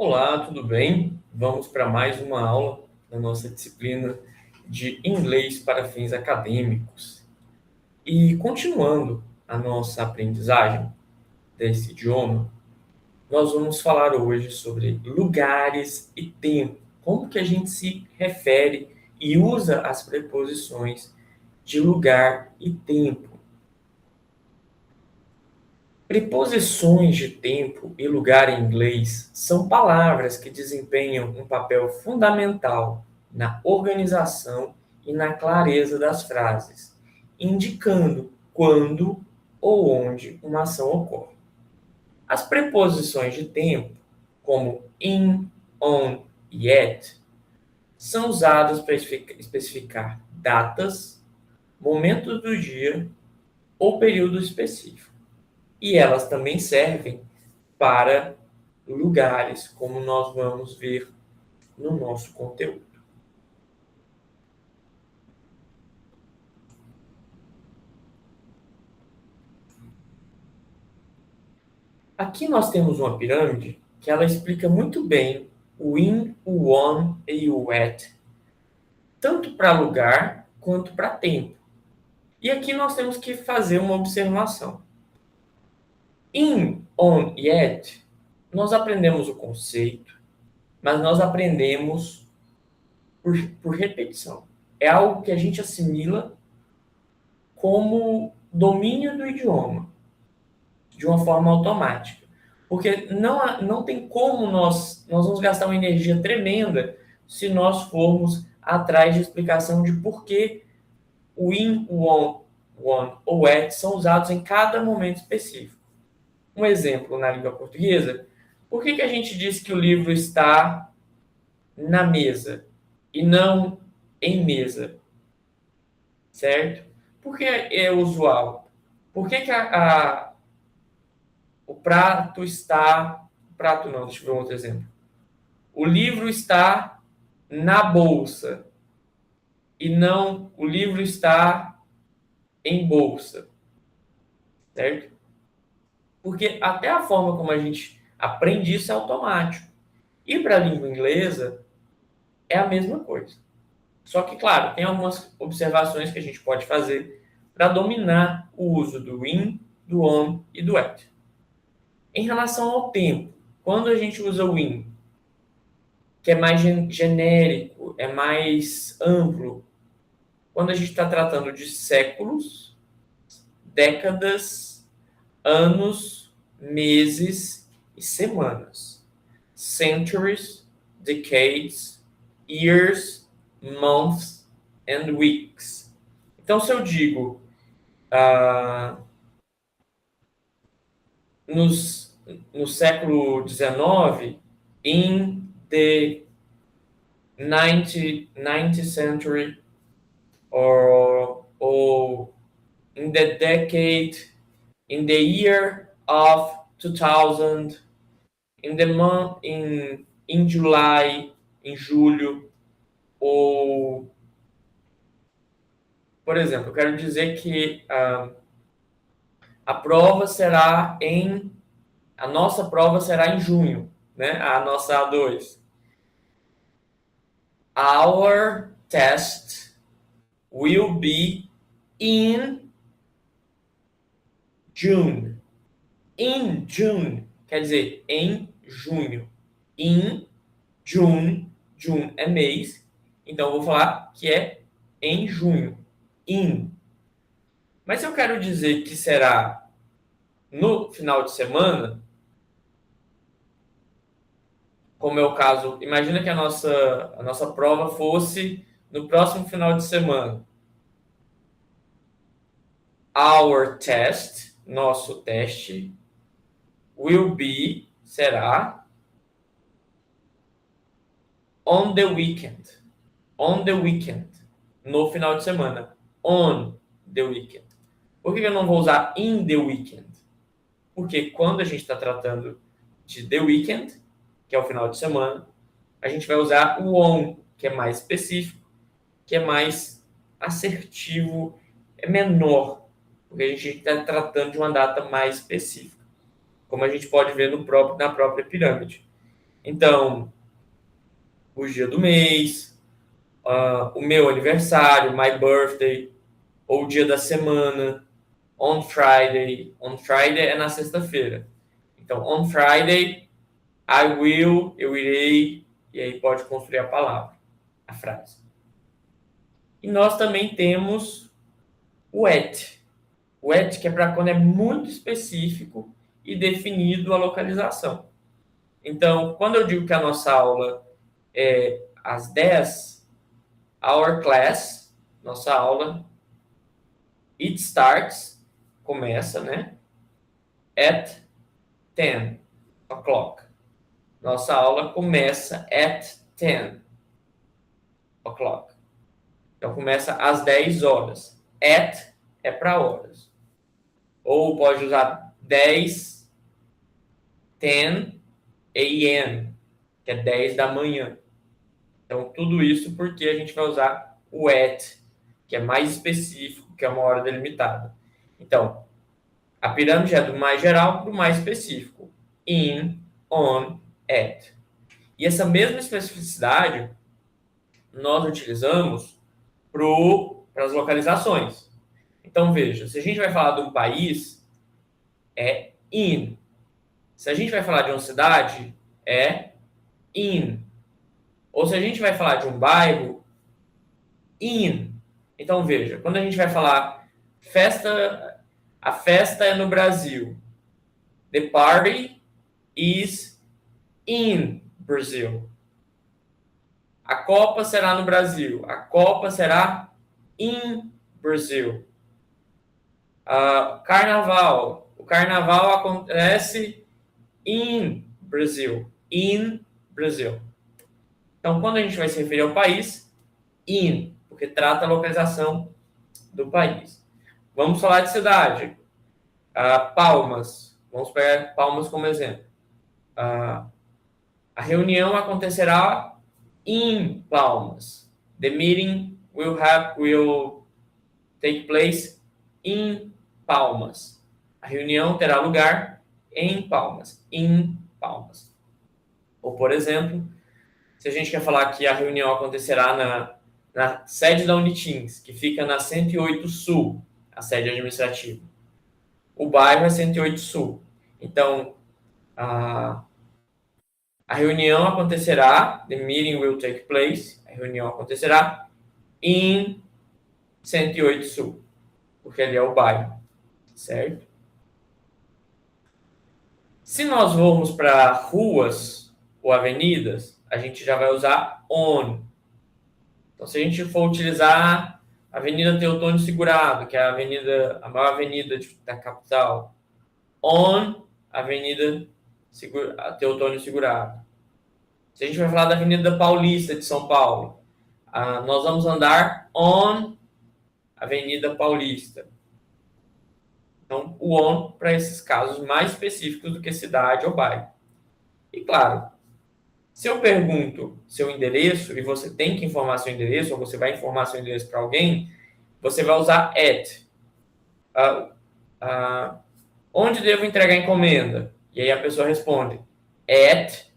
Olá, tudo bem? Vamos para mais uma aula da nossa disciplina de inglês para fins acadêmicos. E continuando a nossa aprendizagem desse idioma, nós vamos falar hoje sobre lugares e tempo, como que a gente se refere e usa as preposições de lugar e tempo. Preposições de tempo e lugar em inglês são palavras que desempenham um papel fundamental na organização e na clareza das frases, indicando quando ou onde uma ação ocorre. As preposições de tempo, como in, on e at, são usadas para especificar datas, momentos do dia ou período específico. E elas também servem para lugares, como nós vamos ver no nosso conteúdo. Aqui nós temos uma pirâmide que ela explica muito bem o in, o on e o at, tanto para lugar quanto para tempo. E aqui nós temos que fazer uma observação. In, on e at, nós aprendemos o conceito, mas nós aprendemos por repetição. É algo que a gente assimila como domínio do idioma, de uma forma automática. Porque não tem como nós vamos gastar uma energia tremenda se nós formos atrás de explicação de por que o in, o on, ou at são usados em cada momento específico. Um exemplo na língua portuguesa, por que a gente diz que o livro está na mesa e não em mesa? Certo? Por que é usual? Por que o prato está... Prato não, deixa eu ver um outro exemplo. O livro está na bolsa e não o livro está em bolsa. Certo? Porque até a forma como a gente aprende isso é automático. E para a língua inglesa é a mesma coisa. Só que, claro, tem algumas observações que a gente pode fazer para dominar o uso do in, do on e do at. Em relação ao tempo, quando a gente usa o in, que é mais genérico, é mais amplo, quando a gente está tratando de séculos, décadas, anos, meses e semanas. Centuries, decades, years, months and weeks. Então, se eu digo no século XIX, in the 19th century, or in the decade, in the year of 2000, in the month, in July, em julho, ou, por exemplo, eu quero dizer que a nossa prova será em junho, né? A nossa A2. Our test will be in June. In June quer dizer em junho. In June, June é mês, então eu vou falar que é em junho. In. Mas se eu quero dizer que será no final de semana, como é o caso, imagina que a nossa prova fosse no próximo final de semana. Our test, nosso teste, will be, será, on the weekend. On the weekend. No final de semana. On the weekend. Por que eu não vou usar in the weekend? Porque quando a gente está tratando de the weekend, que é o final de semana, a gente vai usar o on, que é mais específico, que é mais assertivo, é menor, porque a gente está tratando de uma data mais específica, como a gente pode ver na própria pirâmide. Então, o dia do mês, o meu aniversário, my birthday, ou o dia da semana, on Friday. On Friday é na sexta-feira. Então, on Friday, I will, eu irei, e aí pode construir a palavra, a frase. E nós também temos o at. O at, que é para quando é muito específico e definido a localização. Então, quando eu digo que a nossa aula é às 10, our class, nossa aula, it starts, começa, né? At 10 o'clock. Nossa aula começa at 10 o'clock. Então, começa às 10 horas. At é para horas. Ou pode usar 10, 10 a.m., que é 10 da manhã. Então, tudo isso porque a gente vai usar o at, que é mais específico, que é uma hora delimitada. Então, a pirâmide é do mais geral para o mais específico. In, on, at. E essa mesma especificidade nós utilizamos para as localizações. Então, veja, se a gente vai falar de um país, é in. Se a gente vai falar de uma cidade, é in. Ou se a gente vai falar de um bairro, in. Então, veja, quando a gente vai falar a festa é no Brasil. The party is in Brazil. A Copa será no Brasil. A Copa será in Brazil. Carnaval. O carnaval acontece in Brazil. In Brazil. Então, quando a gente vai se referir ao país, in, porque trata a localização do país. Vamos falar de cidade. Palmas. Vamos pegar Palmas como exemplo. A reunião acontecerá in Palmas. The meeting will take place in Palmas. A reunião terá lugar em Palmas. In Palmas. Ou, por exemplo, se a gente quer falar que a reunião acontecerá na sede da Unitins, que fica na 108 Sul, a sede administrativa. O bairro é 108 Sul. Então, a reunião acontecerá, the meeting will take place, a reunião acontecerá em 108 Sul, porque ali é o bairro, certo? Se nós formos para ruas ou avenidas, a gente já vai usar on. Então, se a gente for utilizar a Avenida Teotônio Segurado, que é a maior avenida da capital, on Avenida Teotônio Segurado. Se a gente vai falar da Avenida Paulista de São Paulo, nós vamos andar on Avenida Paulista. Então, o on para esses casos mais específicos do que cidade ou bairro. E claro, se eu pergunto seu endereço e você tem que informar seu endereço, ou você vai informar seu endereço para alguém, você vai usar at. Onde devo entregar a encomenda? E aí a pessoa responde at.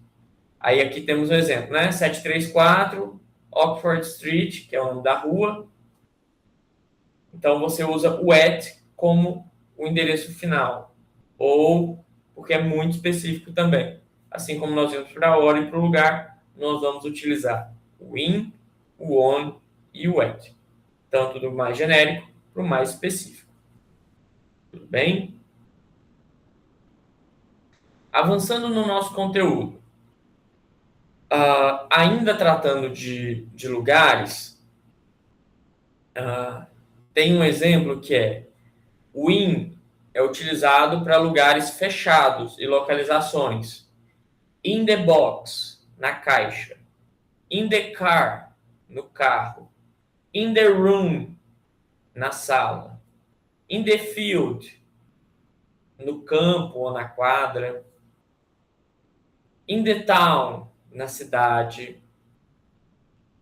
Aí aqui temos um exemplo, né? 734 Oxford Street, que é o nome da rua. Então você usa o at como o endereço final. Ou porque é muito específico também. Assim como nós vamos para a hora e para o lugar, nós vamos utilizar o in, o on e o at. Tanto do mais genérico para o mais específico. Tudo bem? Avançando no nosso conteúdo. Ainda tratando de lugares, tem um exemplo que é o in é utilizado para lugares fechados e localizações. In the box, na caixa. In the car, no carro. In the room, na sala. In the field, no campo ou na quadra. In the town, na cidade.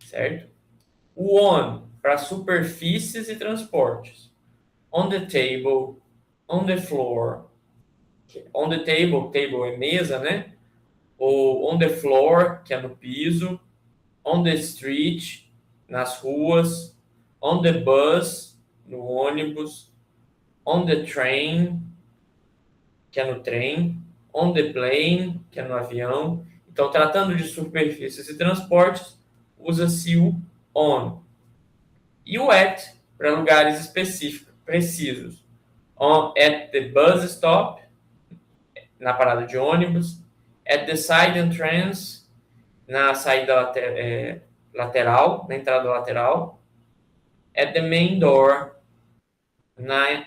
Certo? O on, para superfícies e transportes. On the table, on the floor. On the table, table é mesa, né? ou on the floor, que é no piso, on the street, nas ruas, on the bus, no ônibus, on the train, que é no trem, on the plane, que é no avião. Então, tratando de superfícies e transportes, usa-se o on. E o at para lugares específicos, precisos. On, at the bus stop, na parada de ônibus. At the side entrance, na saída lateral, na entrada lateral. At the main door, na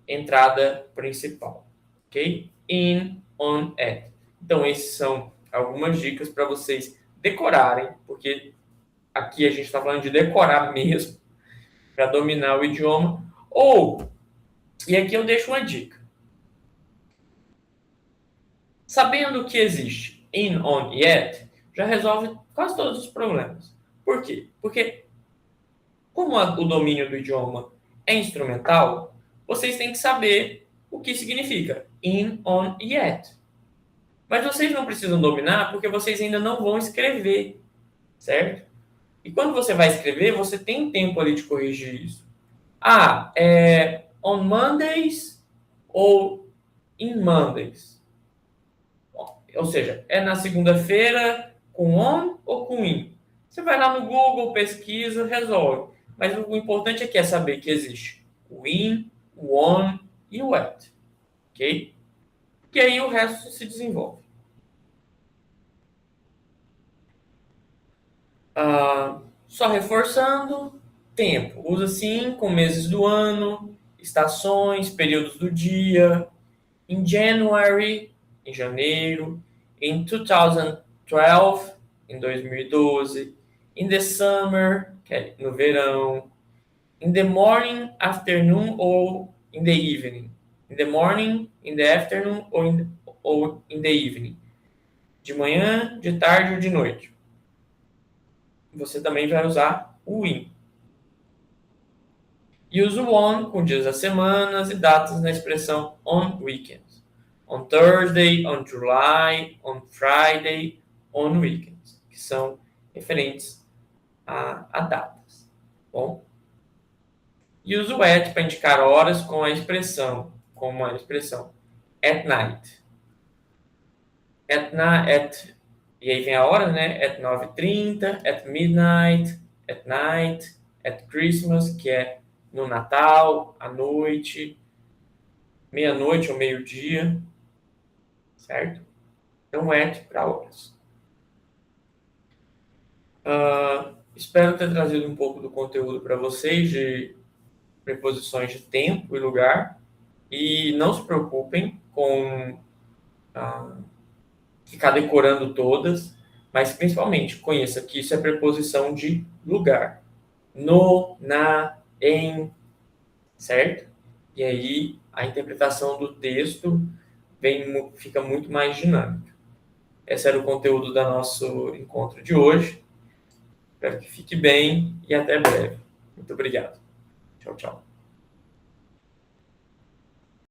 entrada principal. Ok? In, on, at. Então, esses são algumas dicas para vocês decorarem, porque aqui a gente está falando de decorar mesmo, para dominar o idioma. E aqui eu deixo uma dica. Sabendo que existe in, on e at, já resolve quase todos os problemas. Por quê? Porque, como o domínio do idioma é instrumental, vocês têm que saber o que significa in, on e at. Mas vocês não precisam dominar porque vocês ainda não vão escrever, certo? E quando você vai escrever, você tem tempo ali de corrigir isso. É on Mondays ou in Mondays. Ou seja, é na segunda-feira com on ou com in. Você vai lá no Google, pesquisa, resolve. Mas o importante aqui é saber que existe o in, o on e o at. Ok? E aí o resto se desenvolve. Só reforçando, tempo. Usa sim com meses do ano, estações, períodos do dia. In January, em janeiro. In 2012, em 2012. In the summer, que é no verão. In the morning, afternoon ou in the evening. In the morning, in the afternoon ou in the evening. De manhã, de tarde ou de noite. Você também vai usar o in. E usa o on com dias das semanas e datas na expressão on weekends. On Thursday, on July, on Friday, on weekends, que são referentes a datas. Bom? E usa o at para indicar horas com a expressão, como a expressão at night. E aí vem a hora, né? At 9h30, at midnight, at night, at Christmas, que é no Natal, à noite, meia-noite ou meio-dia, certo? Então, at para horas. Espero ter trazido um pouco do conteúdo para vocês de preposições de tempo e lugar. E não se preocupem com ficar decorando todas, mas principalmente conheça que isso é preposição de lugar. No, na, em, certo? E aí a interpretação do texto fica muito mais dinâmica. Esse era o conteúdo do nosso encontro de hoje. Espero que fique bem e até breve. Muito obrigado. Tchau, tchau.